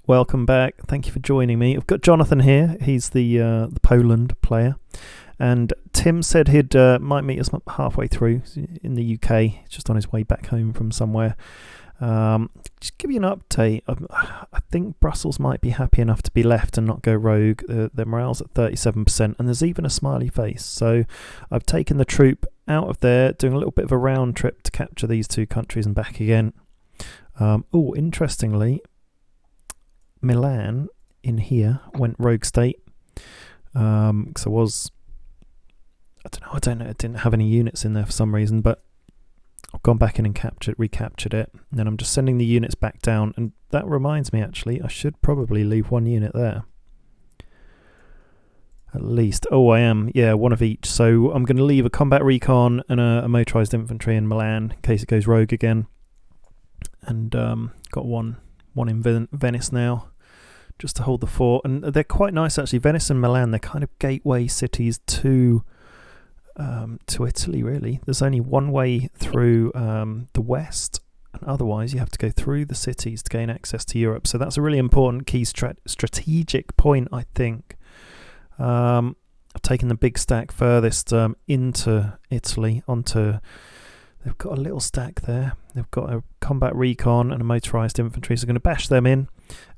welcome back. Thank you for joining me. I've got Jonathan here. He's the Poland player, and Tim said he'd might meet us halfway through in the UK. He's just on his way back home from somewhere. Just give you an update. I think Brussels might be happy enough to be left and not go rogue. Their morale's at 37%, and there's even a smiley face. So I've taken the troop out of there, doing a little bit of a round trip to capture these two countries and back again. Interestingly, Milan in here went rogue state. Because I don't know, it didn't have any units in there for some reason, but I've gone back in and recaptured it. And then I'm just sending the units back down, and that reminds me, actually, I should probably leave one unit there. At least. Oh, I am. Yeah, one of each. So I'm going to leave a combat recon and a motorised infantry in Milan in case it goes rogue again. And got one in Venice now, just to hold the fort. And they're quite nice, actually. Venice and Milan, they're kind of gateway cities to Italy, really. There's only one way through the west, and otherwise you have to go through the cities to gain access to Europe. So that's a really important key strategic point, I think. I've taken the big stack furthest into Italy, they've got a little stack there. They've got a combat recon and a motorised infantry, so I'm going to bash them in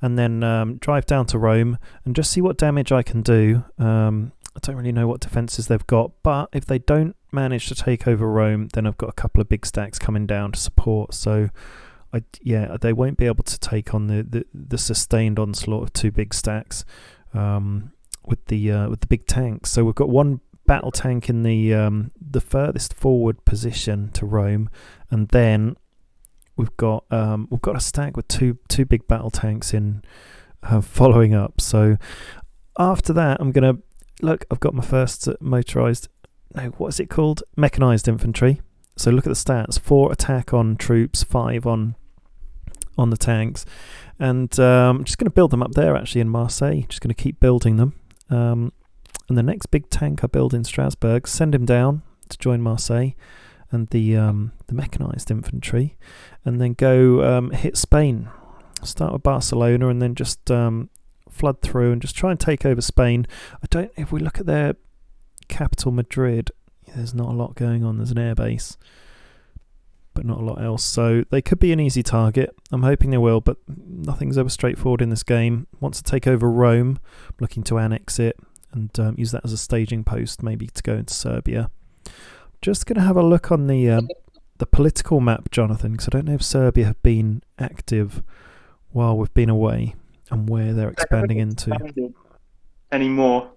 and then drive down to Rome and just see what damage I can do. I don't really know what defences they've got, but if they don't manage to take over Rome, then I've got a couple of big stacks coming down to support. So, they won't be able to take on the sustained onslaught of two big stacks with the big tanks. So we've got one battle tank in the furthest forward position to Rome, and then we've got a stack with two big battle tanks in following up. So after that, I'm gonna look. I've got my first motorized. No, what is it called? Mechanized infantry. So look at the stats: 4 attack on troops, 5 on the tanks, and I'm just going to build them up there. Actually, in Marseille, just going to keep building them. And the next big tank I build in Strasbourg, send him down to join Marseille and the mechanized infantry, and then go hit Spain. Start with Barcelona and then just flood through and just try and take over Spain. If we look at their capital, Madrid, there's not a lot going on. There's an airbase, but not a lot else. So they could be an easy target. I'm hoping they will, but nothing's ever straightforward in this game. Want to take over Rome, looking to annex it and use that as a staging post, maybe to go into Serbia. Just going to have a look on the political map, Jonathan, because I don't know if Serbia have been active while we've been away and where they're expanding into. Anymore.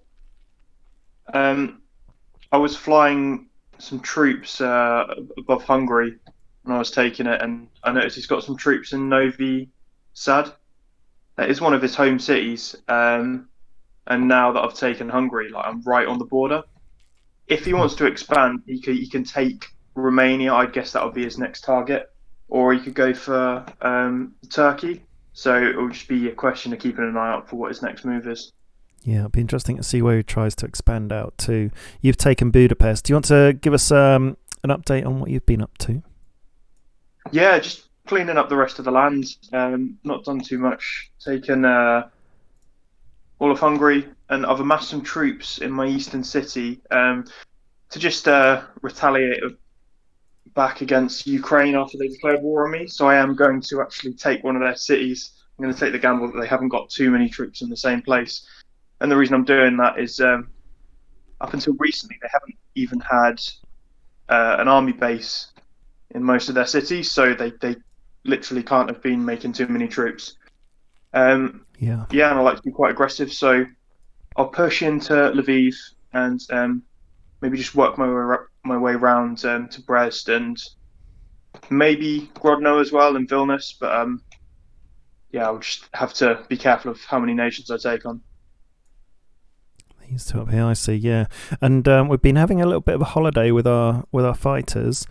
I was flying some troops above Hungary when I was taking it, and I noticed he's got some troops in Novi Sad. That is one of his home cities. And now that I've taken Hungary, I'm right on the border. If he wants to expand, he can take Romania. I guess that would be his next target, or he could go for Turkey. So it will just be a question of keeping an eye out for what his next move is. Yeah, it'll be interesting to see where he tries to expand out to. You've taken Budapest. Do you want to give us an update on what you've been up to? Yeah, just cleaning up the rest of the land. Not done too much. Taken all of Hungary, and I've amassed some troops in my eastern city to just retaliate back against Ukraine after they declared war on me. So I am going to actually take one of their cities. I'm going to take the gamble that they haven't got too many troops in the same place. And the reason I'm doing that is up until recently, they haven't even had an army base in most of their cities. So they literally can't have been making too many troops. And I like to be quite aggressive, so I'll push into Lviv and maybe just work my way around to Brest and maybe Grodno as well and Vilnius. But I'll just have to be careful of how many nations I take on. These two up here, I see. Yeah, and we've been having a little bit of a holiday with our fighters.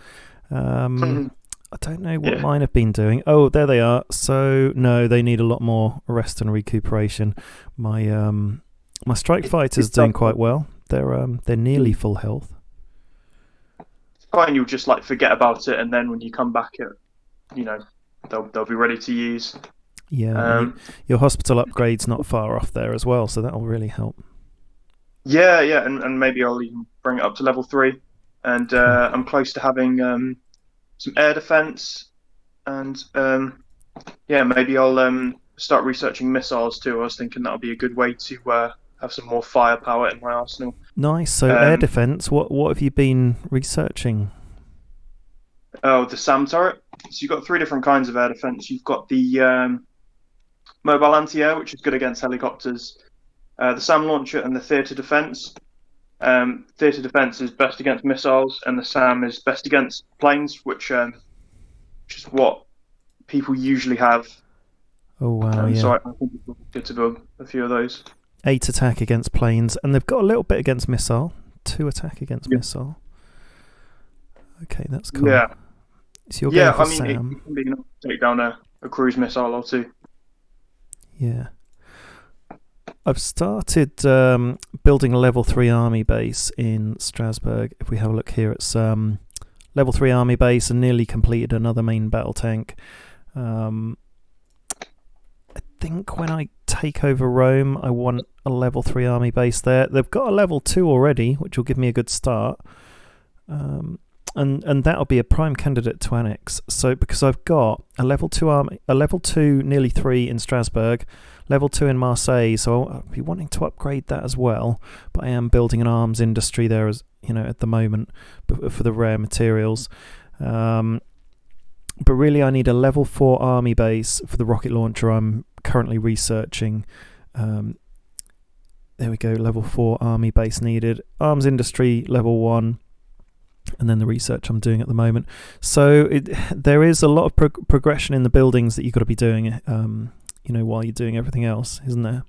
I don't know what mine have been doing. Oh, there they are. So no, they need a lot more rest and recuperation. My strike fighter's doing quite well. They're nearly full health. It's fine. You'll just forget about it, and then when you come back, they'll be ready to use. Yeah, and your hospital upgrade's not far off there as well, so that'll really help. Yeah, and maybe I'll even bring it up to level 3. And Cool. I'm close to having some air defense, and yeah, maybe I'll start researching missiles too. I was thinking that'll be a good way to have some more firepower in my arsenal. Nice. So air defense. What have you been researching? Oh, the SAM turret. So you've got 3 different kinds of air defense. You've got the mobile anti-air, which is good against helicopters, the SAM launcher, and the theatre defense. Theatre defense is best against missiles, and the SAM is best against planes, which is what people usually have. Oh wow, yeah. So I think it's good to build a few of those. 8 attack against planes, and they've got a little bit against missile. 2 attack against missile. Okay, that's cool. Yeah. So you're going for SAM. It can be enough to take down a cruise missile or 2. Yeah. I've started building a level 3 army base in Strasbourg. If we have a look here, it's level 3 army base and nearly completed another main battle tank. I think when I take over Rome, I want a level 3 army base there. They've got a level 2 already, which will give me a good start. And that'll be a prime candidate to annex. So because I've got a level 2 army, a level 2 nearly 3 in Strasbourg, level 2 in Marseille, so I'll be wanting to upgrade that as well. But I am building an arms industry there, as you know, at the moment, for the rare materials. But really, I need a level 4 army base for the rocket launcher I'm currently researching. There we go, level 4 army base needed. Arms industry, level 1. And then the research I'm doing at the moment. So there is a lot of progression in the buildings that you've got to be doing, while you're doing everything else, isn't there?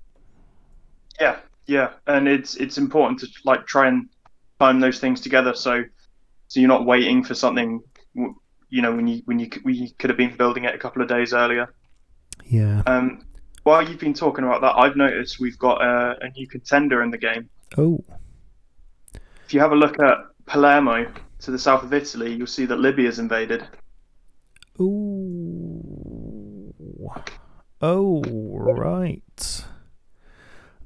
Yeah, and it's important to like try and time those things together, so you're not waiting for something, when you could have been building it a couple of days earlier. Yeah. While you've been talking about that, I've noticed we've got a new contender in the game. Oh. If you have a look at Palermo to the south of Italy, you'll see that Libya's invaded. Ooh. Oh, right.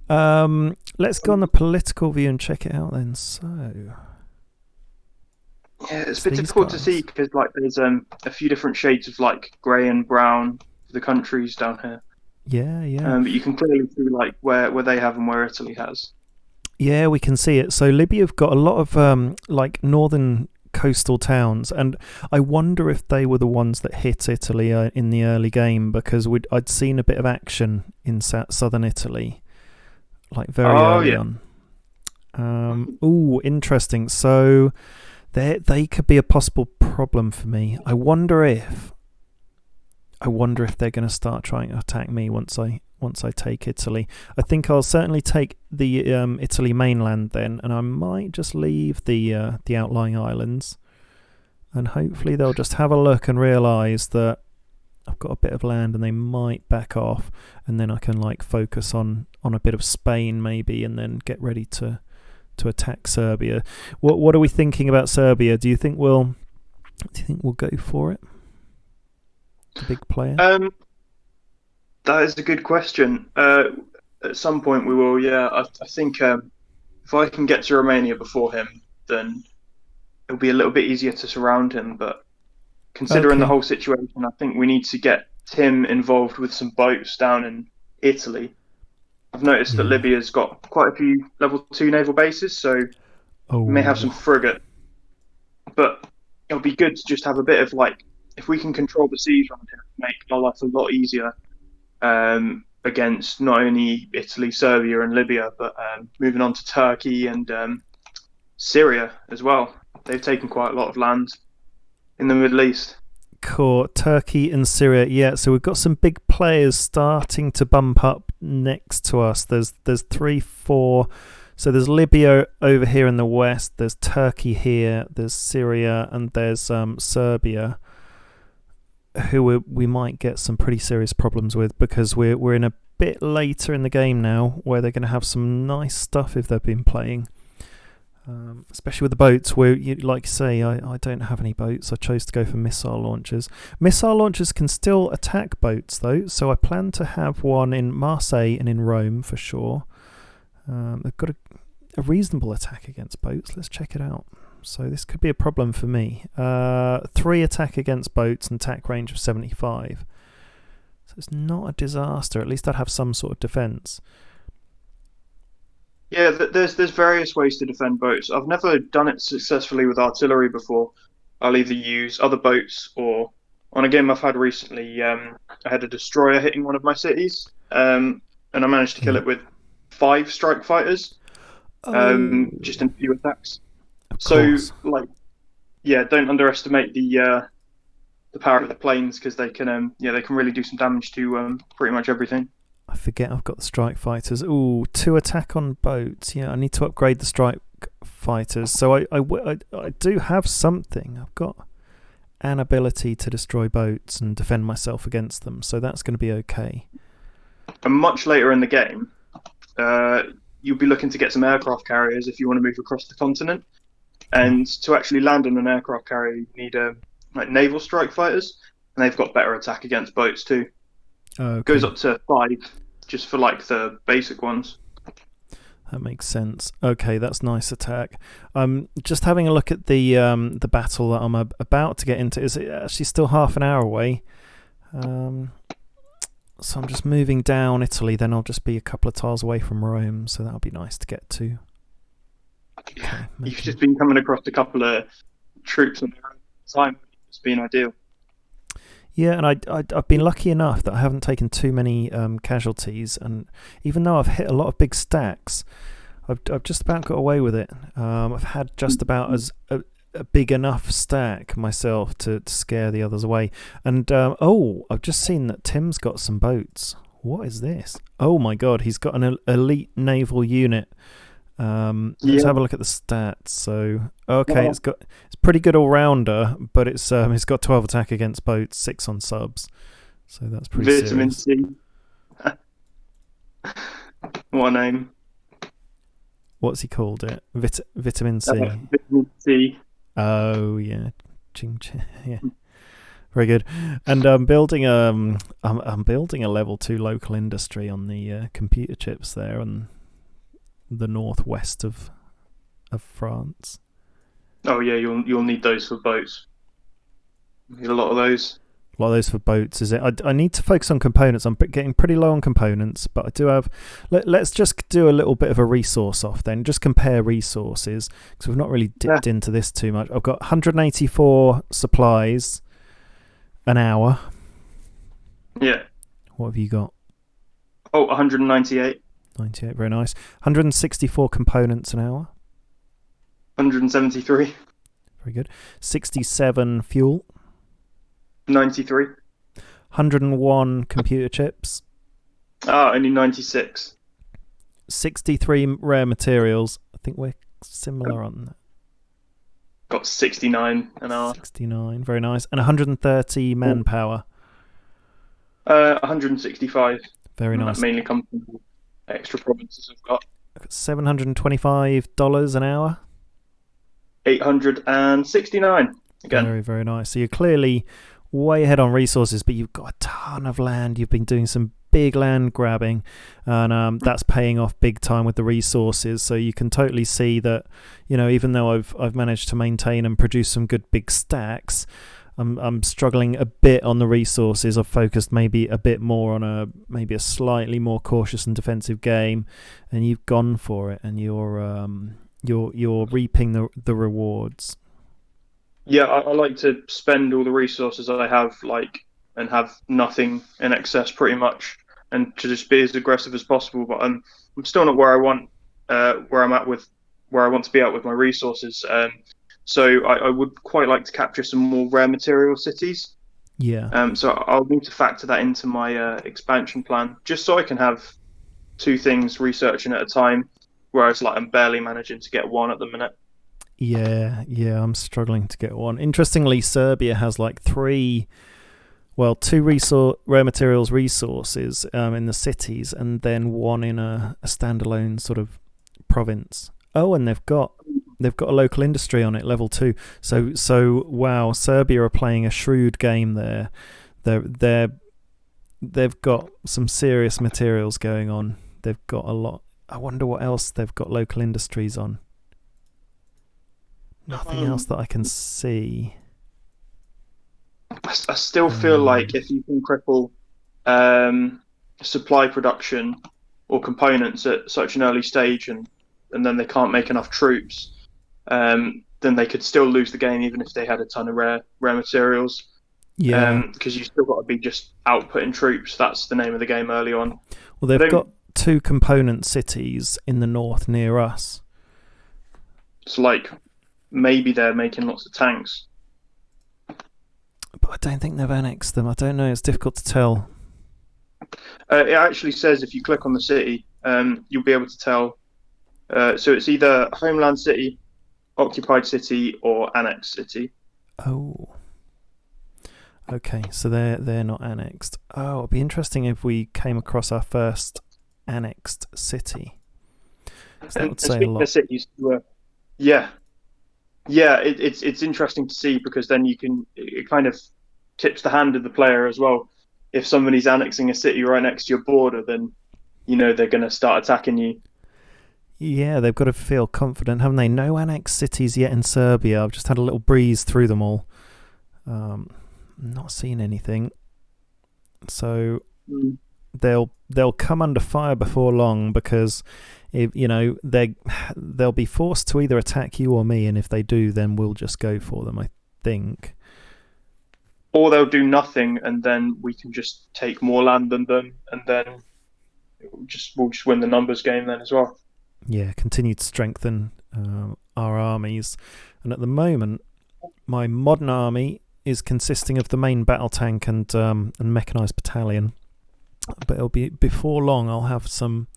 Let's go on the political view and check it out then. So, yeah, it's a bit difficult to see because there's a few different shades of grey and brown for the countries down here. Yeah. But you can clearly see where they have and where Italy has. Yeah, we can see it. So Libya have got a lot of northern coastal towns, and I wonder if they were the ones that hit Italy in the early game, because I'd seen a bit of action in southern Italy, very early on. Interesting. So they could be a possible problem for me. I wonder if they're going to start trying to attack me once I take Italy. I think I'll certainly take the Italy mainland then, and I might just leave the outlying islands, and hopefully they'll just have a look and realise that I've got a bit of land and they might back off, and then I can focus on a bit of Spain maybe, and then get ready to attack Serbia. What are we thinking about Serbia? Do you think we'll go for it? A big player? That is a good question. At some point we will, yeah. I think if I can get to Romania before him, then it'll be a little bit easier to surround him. But considering the whole situation, I think we need to get Tim involved with some boats down in Italy. I've noticed that Libya's got quite a few level 2 naval bases, so we may have some frigate. But it'll be good to just have a bit of if we can control the seas around here, make our life a lot easier. Against not only Italy, Serbia, and Libya, but moving on to Turkey and Syria as well. They've taken quite a lot of land in the Middle East. Cool. Turkey and Syria, yeah. So we've got some big players starting to bump up next to us. There's 3, 4. So there's Libya over here in the west. There's Turkey here. There's Syria, and there's Serbia, who we might get some pretty serious problems with, because we're in a bit later in the game now, where they're going to have some nice stuff if they've been playing. Especially with the boats, where, like you say, I don't have any boats. I chose to go for missile launchers. Missile launchers can still attack boats, though, so I plan to have one in Marseille and in Rome for sure. They've got a reasonable attack against boats. Let's check it out. So this could be a problem for me. 3 attack against boats and attack range of 75. So it's not a disaster. At least I'd have some sort of defence. Yeah, there's various ways to defend boats. I've never done it successfully with artillery before. I'll either use other boats or on a game I've had recently, I had a destroyer hitting one of my cities, and I managed to kill it with 5 strike fighters, just in a few attacks. So, don't underestimate the power of the planes, because they can really do some damage to pretty much everything. I forget I've got the strike fighters. Ooh, 2 attack on boats. Yeah, I need to upgrade the strike fighters. So I do have something. I've got an ability to destroy boats and defend myself against them. So that's going to be okay. And much later in the game, you'll be looking to get some aircraft carriers if you want to move across the continent. And to actually land in an aircraft carrier, you need naval strike fighters, and they've got better attack against boats too. Okay. Goes up to 5, just for the basic ones. That makes sense. Okay, that's nice attack. Just having a look at the battle that I'm about to get into. Is it actually still half an hour away? So I'm just moving down Italy. Then I'll just be a couple of tiles away from Rome. So that'll be nice to get to. Okay, you've just been coming across a couple of troops on their own time. It's been ideal. Yeah, and I've been lucky enough that I haven't taken too many casualties, and even though I've hit a lot of big stacks, I've just about got away with it. I've had just about as a big enough stack myself to scare the others away. And I've just seen that Tim's got some boats. What is this? Oh my god, he's got an elite naval unit. Let's have a look at the stats. So it's pretty good all rounder, but it's got 12 attack against boats, 6 on subs, so that's pretty Vitamin serious. C. What a name. What's he called it? Vitamin C. Vitamin C. Oh yeah, ching ching. Yeah, very good. And I'm building a level 2 local industry on the computer chips there on the northwest of France. Oh yeah, you'll need those for boats. Need a lot of those. A lot of those for boats, is it? I need to focus on components. I'm getting pretty low on components, but I do have... Let's just do a little bit of a resource off then. Just compare resources, because we've not really dipped into this too much. I've got 184 supplies an hour. Yeah. What have you got? 198. 98, very nice. 164 components an hour. 173. Very good. 67 fuel. 93. 101 computer chips. Only 96. 63 rare materials. I think we're similar on that. Got 69 an hour. 69, very nice. And 130 manpower. 165. Very nice. That mainly comes from extra provinces I've got. $725 an hour. 869 again. Very, very nice. So you're clearly way ahead on resources, but you've got a ton of land. You've been doing some big land grabbing, and that's paying off big time with the resources. So you can totally see that, even though I've managed to maintain and produce some good big stacks, I'm struggling a bit on the resources. I've focused maybe a bit more on a slightly more cautious and defensive game, and you've gone for it, and you're reaping the rewards. Yeah, I like to spend all the resources I have, and have nothing in excess, pretty much, and to just be as aggressive as possible. But I'm still not where I want to be at with my resources. So I would quite like to capture some more rare material cities. Yeah. So I'll need to factor that into my expansion plan, just so I can have 2 things researching at a time, whereas I'm barely managing to get 1 at the minute. Yeah, I'm struggling to get 1. Interestingly, Serbia has 2 rare materials resources in the cities, and then 1 in a standalone sort of province. Oh, and they've got they've got a local industry on it, level 2. So wow, Serbia are playing a shrewd game there. They're they've got some serious materials going on. They've got a lot. I wonder what else they've got local industries on. Nothing else that I can see. I still feel like if you can cripple supply production or components at such an early stage, and then they can't make enough troops, then they could still lose the game even if they had a ton of rare materials. Yeah. Because you still got to be just outputting troops. That's the name of the game early on. Well, they've got 2 component cities in the north near us. It's like maybe they're making lots of tanks. But I don't think they've annexed them. I don't know. It's difficult to tell. It actually says if you click on the city, you'll be able to tell. So it's either homeland city, occupied city, or annexed city. Oh. Okay, so they're not annexed. Oh, it'd be interesting if we came across our first annexed city. That would say a lot. Cities were, yeah, it's interesting to see because then it kind of tips the hand of the player as well. If somebody's annexing a city right next to your border, then they're going to start attacking you. Yeah, they've got to feel confident, haven't they? No annexed cities yet in Serbia. I've just had a little breeze through them all. Not seen anything. So they'll come under fire before long because they'll be forced to either attack you or me, and if they do, then we'll just go for them, I think. Or they'll do nothing, and then we can just take more land than them, and then we'll just win the numbers game then as well. Yeah, continue to strengthen our armies, and at the moment, my modern army is consisting of the main battle tank and mechanized battalion. But it'll be before long. I'll have some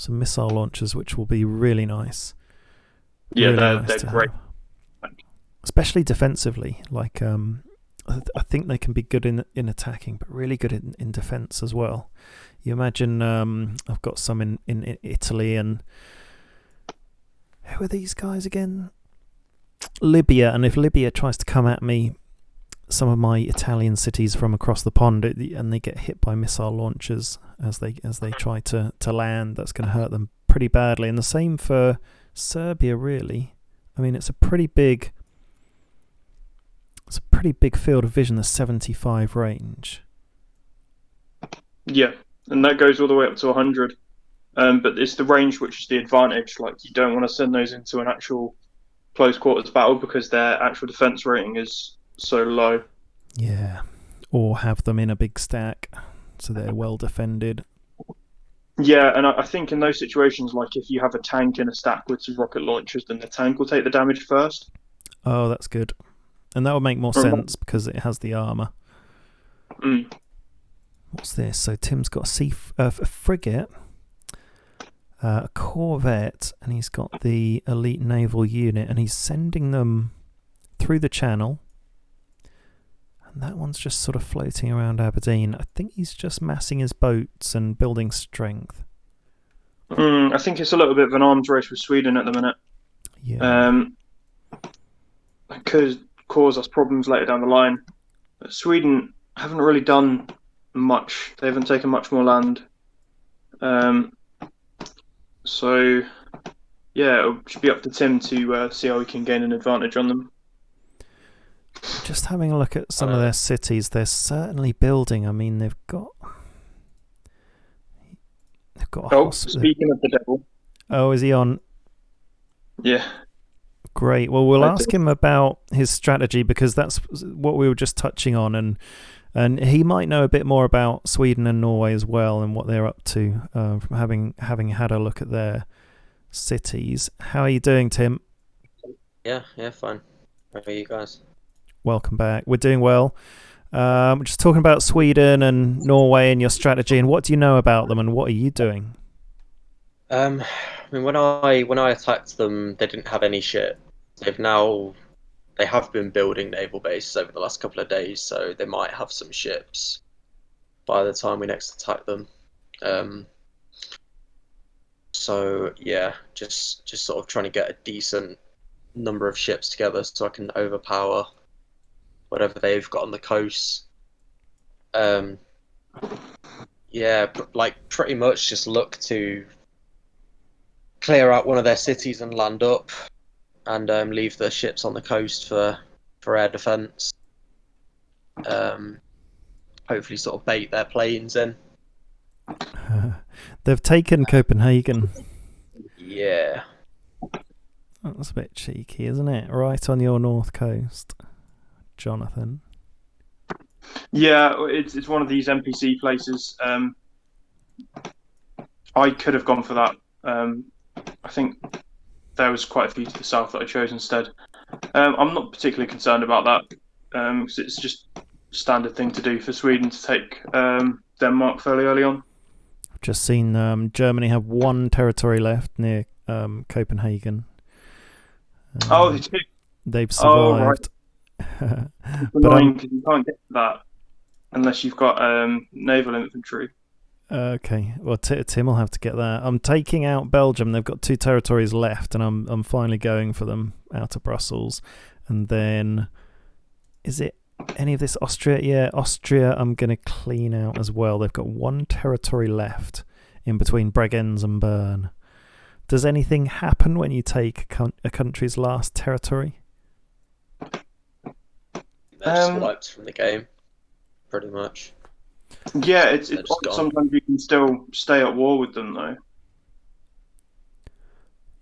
missile launchers, which will be really nice. Yeah, really they're great, especially defensively. Like I think they can be good in attacking, but really good in defense as well. You imagine I've got some in Italy, and who are these guys again? Libya, and if Libya tries to come at me, some of my Italian cities from across the pond, and they get hit by missile launchers as they try to land, that's going to hurt them pretty badly. And the same for Serbia, really. I mean, it's a pretty big field of vision, the 75 range. Yeah, and that goes all the way up to 100. But it's the range which is the advantage. Like, you don't want to send those into an actual close quarters battle because their actual defense rating is so low. Yeah, or have them in a big stack so they're well defended. Yeah, and I think in those situations, like if you have a tank in a stack with some rocket launchers, then the tank will take the damage first. Oh, that's good. And that would make more sense because it has the armour. What's this? So Tim's got a frigate, a corvette, and he's got the elite naval unit, and he's sending them through the channel. And that one's just sort of floating around Aberdeen. I think he's just massing his boats and building strength. I think it's a little bit of an arms race with Sweden at the minute. Yeah. Could cause us problems later down the line. But Sweden haven't really done much. They haven't taken much more land. So, yeah, it'll just be up to Tim to see how we can gain an advantage on them. Just having a look at some of their cities, they're certainly building. I mean, they've got a speaking of the devil. Oh, is he on? Yeah. Great. Well, we'll ask him about his strategy because that's what we were just touching on, and he might know a bit more about Sweden and Norway as well and what they're up to from having had a look at their cities. How are you doing, Tim? Yeah, fine. How are you guys? Welcome back. We're doing well. We're just talking about Sweden and Norway and your strategy, and what do you know about them, and what are you doing? I mean, when I attacked them, they didn't have any shit. They have been building naval bases over the last couple of days, so they might have some ships by the time we next attack them. So yeah, just sort of trying to get a decent number of ships together so I can overpower whatever they've got on the coast. Yeah, like pretty much just look to clear out one of their cities and land up, and leave the ships on the coast for air defense. Hopefully, sort of bait their planes in. They've taken Copenhagen. Yeah. That's a bit cheeky, isn't it? Right on your north coast, Jonathan. Yeah, it's one of these NPC places. I could have gone for that. I think there was quite a few to the south that I chose instead. I'm not particularly concerned about that because it's just a standard thing to do for Sweden to take Denmark fairly early on. I've just seen Germany have one territory left near Copenhagen. Oh, they do? They've survived. It's annoying because you can't get to that unless you've got naval infantry. Okay, well Tim will have to get that. I'm taking out Belgium. They've got 2 territories left, and I'm finally going for them out of Brussels. And then, is it any of this Austria? Yeah, Austria I'm going to clean out as well. They've got 1 territory left in between Bregenz and Bern. Does anything happen when you take a country's last territory? They're just wiped from the game, pretty much. Yeah, it's sometimes you can still stay at war with them though.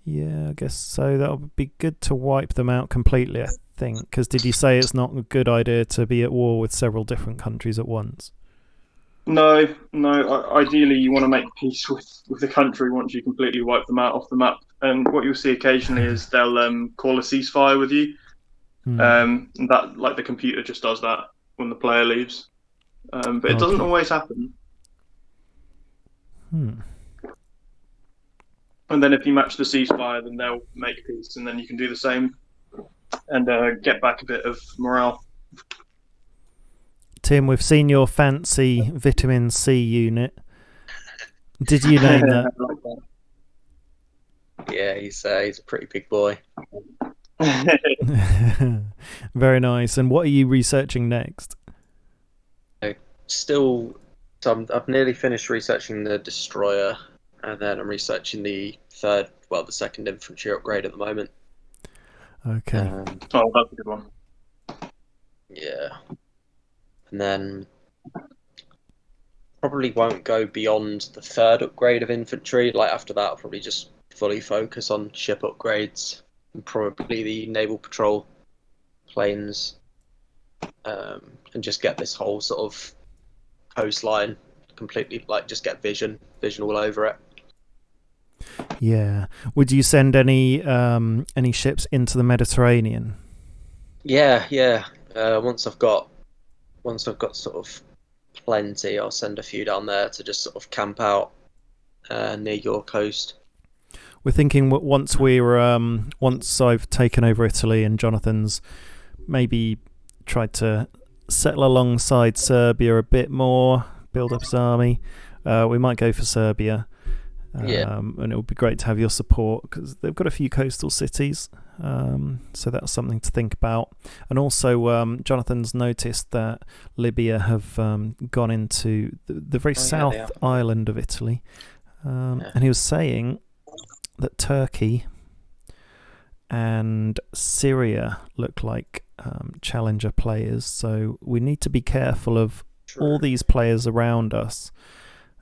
Yeah, I guess so. That would be good to wipe them out completely, I think. Because did you say it's not a good idea to be at war with several different countries at once? No. Ideally, you want to make peace with the country once you completely wipe them out off the map. And what you'll see occasionally is they'll call a ceasefire with you. That, like, the computer just does that when the player leaves. But it doesn't always happen. And then if you match the ceasefire, then they'll make peace, and then you can do the same and get back a bit of morale. Tim, we've seen your fancy vitamin C unit. Did you name that? Yeah, he's a pretty big boy. Very nice. And what are you researching next? I've nearly finished researching the destroyer, and then I'm researching the second infantry upgrade at the moment. Okay. Oh, that's a good one. Yeah. And then probably won't go beyond the 3rd upgrade of infantry. Like, after that, I'll probably just fully focus on ship upgrades and probably the naval patrol planes, and just get this whole sort of coastline completely, like, just get vision all over it. Yeah. Would you send any ships into the Mediterranean? Yeah. Once I've got sort of plenty, I'll send a few down there to just sort of camp out near your coast. We're thinking once I've taken over Italy and Jonathan's maybe tried to settle alongside Serbia a bit more, build up his army, we might go for Serbia. And it would be great to have your support because they've got a few coastal cities, so that's something to think about. And also, Jonathan's noticed that Libya have gone into the very south island of Italy, and he was saying that Turkey and Syria look like challenger players, so we need to be careful of all these players around us.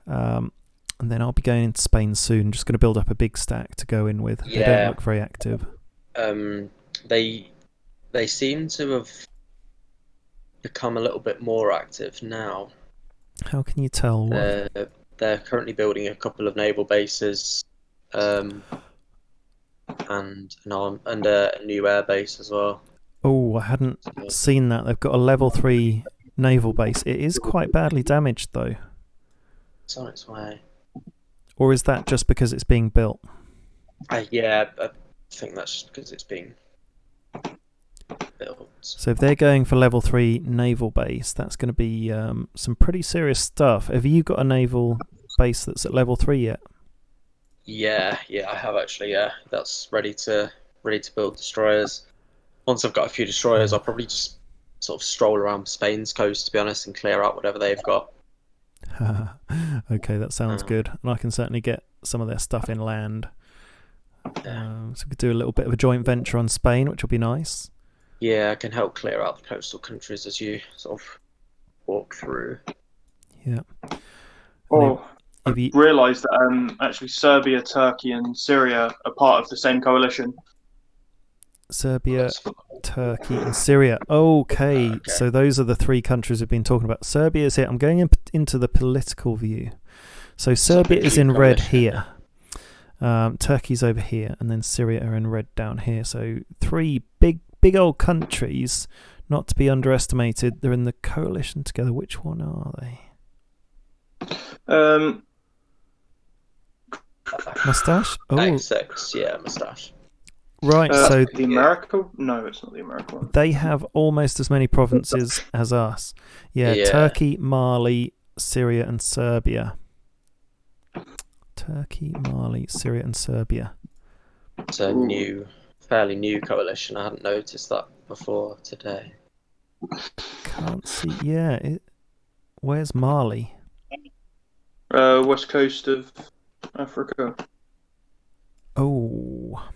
And then I'll be going into Spain soon. Just going to build up a big stack to go in with. Yeah. They don't look very active. They seem to have become a little bit more active now. How can you tell? They're currently building a couple of naval bases, and a new air base as well. Oh, I hadn't seen that. They've got a level 3 naval base. It is quite badly damaged, though. It's on its way. Or is that just because it's being built? Yeah, I think that's just because it's being built. So if they're going for level 3 naval base, that's going to be some pretty serious stuff. Have you got a naval base that's at level 3 yet? Yeah, I have actually. Yeah, that's ready to ready to build destroyers. Once I've got a few destroyers, I'll probably just sort of stroll around Spain's coast, to be honest, and clear out whatever they've got. Okay, that sounds good. And I can certainly get some of their stuff inland. Yeah. So we could do a little bit of a joint venture on Spain, which will be nice. Yeah, I can help clear out the coastal countries as you sort of walk through. Yeah. Oh, if you realised that actually Serbia, Turkey, and Syria are part of the same coalition. Serbia, Turkey, and Syria. Okay, so those are the three countries we've been talking about. Serbia is here. I'm going into the political view. So Serbia is in red here. Turkey's over here, and then Syria are in red down here. So three big old countries, not to be underestimated. They're in the coalition together. Which one are they? Moustache? Oh, X6, yeah, Moustache. Right, so the America? No, it's not the American one. They have almost as many provinces as us. Yeah, Turkey, Mali, Syria, and Serbia. Turkey, Mali, Syria, and Serbia. It's a fairly new coalition. I hadn't noticed that before today. Can't see. Yeah, where's Mali? West coast of Africa. Oh.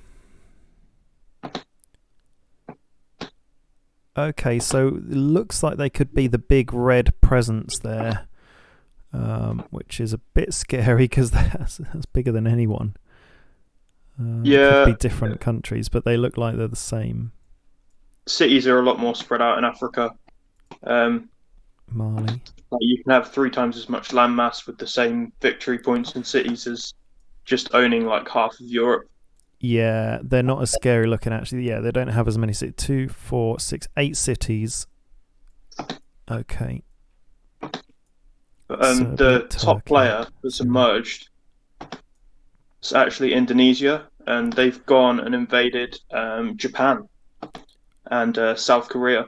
Okay, so it looks like they could be the big red presence there, which is a bit scary because that's bigger than anyone. Could be different countries, but they look like they're the same. Cities are a lot more spread out in Africa. Mali. You can have 3 times as much landmass with the same victory points in cities as just owning like half of Europe. Yeah, they're not as scary looking actually. Yeah, they don't have as many cities. 2, 4, 6, 8 cities. Okay. But, the top player that's emerged is actually Indonesia, and they've gone and invaded Japan and South Korea.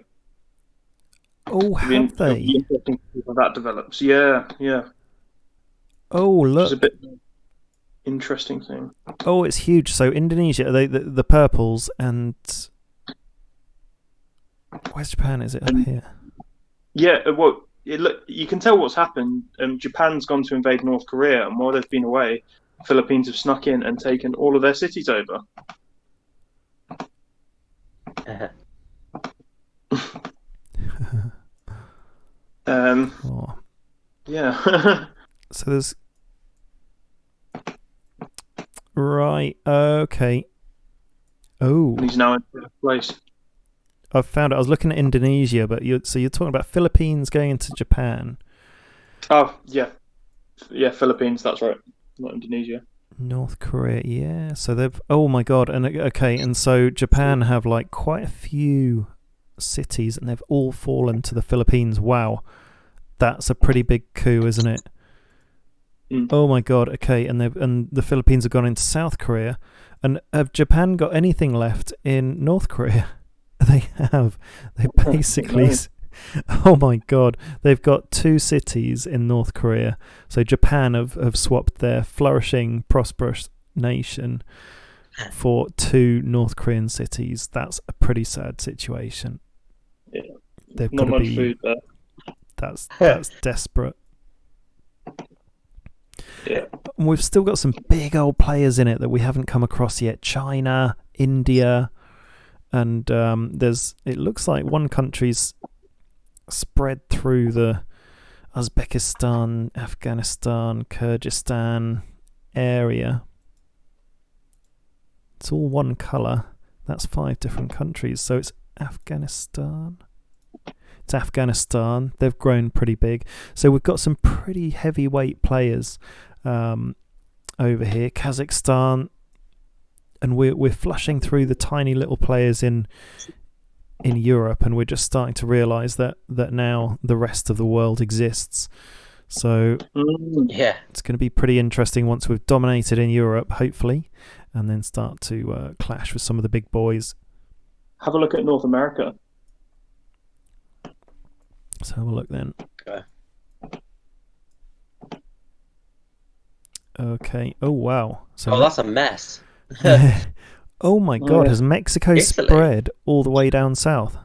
Oh, have they? Interesting how that develops. Yeah. Oh, look. It's a bit interesting thing. Oh, it's huge. So Indonesia, they the purples, and where's Japan? Is it up here? Yeah, well, you can tell what's happened. Japan's gone to invade North Korea, and while they've been away, Philippines have snuck in and taken all of their cities over. Yeah. So there's right. Okay. Oh. And he's now in third place. I've found it. I was looking at Indonesia, but you're talking about Philippines going into Japan. Oh yeah, Philippines. That's right, not Indonesia. North Korea, yeah. So they've. Oh my god! And okay, and so Japan have like quite a few cities, and they've all fallen to the Philippines. Wow, that's a pretty big coup, isn't it? Mm. Oh my god! Okay, and the Philippines have gone into South Korea, and have Japan got anything left in North Korea? They have. They basically. Oh my god! They've got 2 cities in North Korea. So Japan have swapped their flourishing, prosperous nation for 2 North Korean cities. That's a pretty sad situation. Yeah. They've Not got to much be. Food there. That's desperate. Yeah. We've still got some big old players in it that we haven't come across yet. China, India, and it looks like one country's spread through the Uzbekistan, Afghanistan, Kyrgyzstan area. It's all one colour. That's 5 different countries. So it's Afghanistan. It's Afghanistan. They've grown pretty big. So we've got some pretty heavyweight players over here. Kazakhstan. And we're flushing through the tiny little players in Europe, and we're just starting to realise that now the rest of the world exists. So it's going to be pretty interesting once we've dominated in Europe, hopefully, and then start to clash with some of the big boys. Have a look at North America. So have a look then. Okay. Oh wow. So that's a mess. Oh my God! Yeah. Has Mexico Italy. spread all the way down south?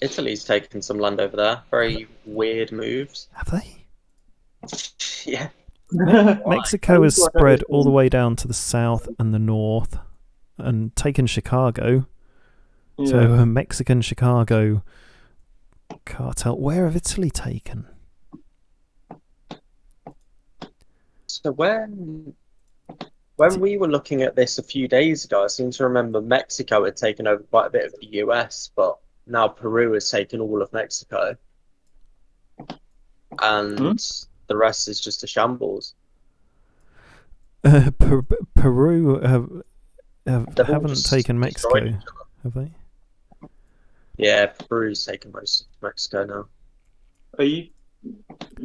Italy's taken some land over there. Very weird moves. Have they? Yeah. Mexico has spread all the way down to the south and the north, and taken Chicago. Yeah. So a Mexican Chicago cartel. Where have Italy taken? So when we were looking at this a few days ago, I seem to remember Mexico had taken over quite a bit of the US, but now Peru has taken all of Mexico. And the rest is just a shambles. Peru They've all haven't just taken Mexico, destroyed each other. have they? Yeah, Peru's taken most of Mexico now. Are you?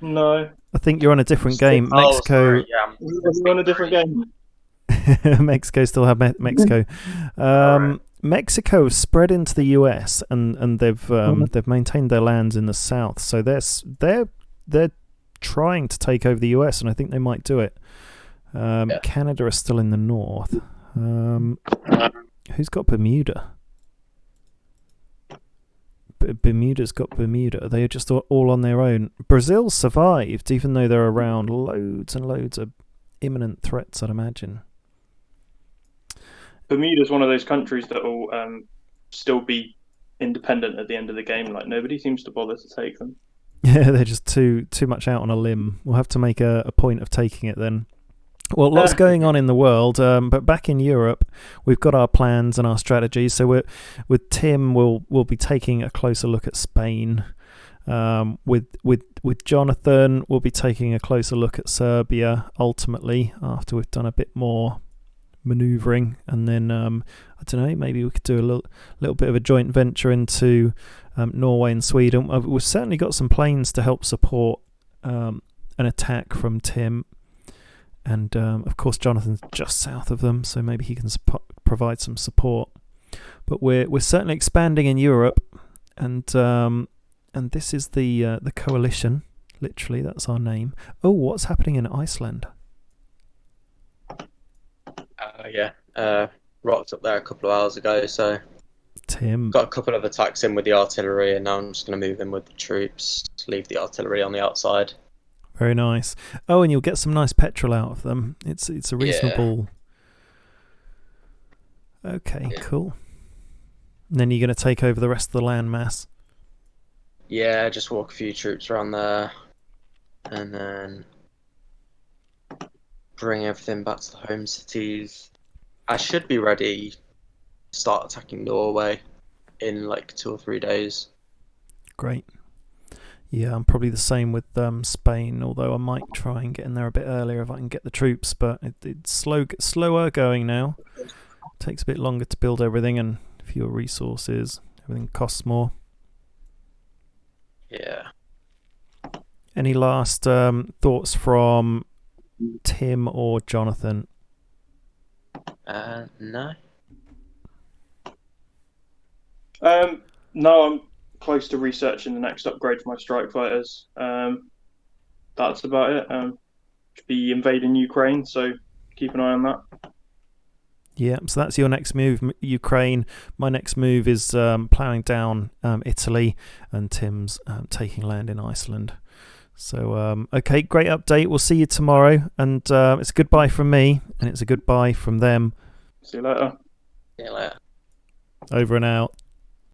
No. I think you're on a different game. Oh, Mexico. sorry, yeah. We're on a different game. Mexico still have Mexico. Right. Mexico has spread into the US, and they've maintained their lands in the south. So they're trying to take over the US, and I think they might do it. Canada is still in the north. Who's got Bermuda? Bermuda's got Bermuda. They are just all on their own. Brazil survived, even though they're around loads and loads of imminent threats, I'd imagine. Bermuda's one of those countries that will still be independent at the end of the game. Like, nobody seems to bother to take them. Yeah, they're just too much out on a limb. We'll have to make a point of taking it then. Well, lots going on in the world, but back in Europe, we've got our plans and our strategies. So with Tim, we'll be taking a closer look at Spain. With Jonathan, we'll be taking a closer look at Serbia. Ultimately, after we've done a bit more manoeuvring, and then I don't know, maybe we could do a little bit of a joint venture into Norway and Sweden. We've certainly got some planes to help support an attack from Tim. And of course, Jonathan's just south of them, so maybe he can provide some support. But we're certainly expanding in Europe, and this is the coalition. Literally, that's our name. Oh, what's happening in Iceland? Rocked up there a couple of hours ago, so Tim got a couple of attacks in with the artillery, and now I'm just going to move in with the troops, leave the artillery on the outside. Very nice. Oh, and you'll get some nice petrol out of them. It's a reasonable. Yeah. Okay, cool. And then you're going to take over the rest of the land mass. Yeah, just walk a few troops around there, and then bring everything back to the home cities. I should be ready to start attacking Norway in like 2 or 3 days. Great. Yeah, I'm probably the same with Spain, although I might try and get in there a bit earlier if I can get the troops, but it's slower going now. It takes a bit longer to build everything and fewer resources. Everything costs more. Yeah. Any last thoughts from Tim or Jonathan? No. No, I'm close to researching the next upgrade for my strike fighters. That's about it. Should be invading Ukraine, so keep an eye on that. Yeah, so that's your next move, Ukraine. My next move is ploughing down Italy, and Tim's taking land in Iceland. So, okay, great update. We'll see you tomorrow, and it's a goodbye from me, and it's a goodbye from them. See you later. See you later. Over and out.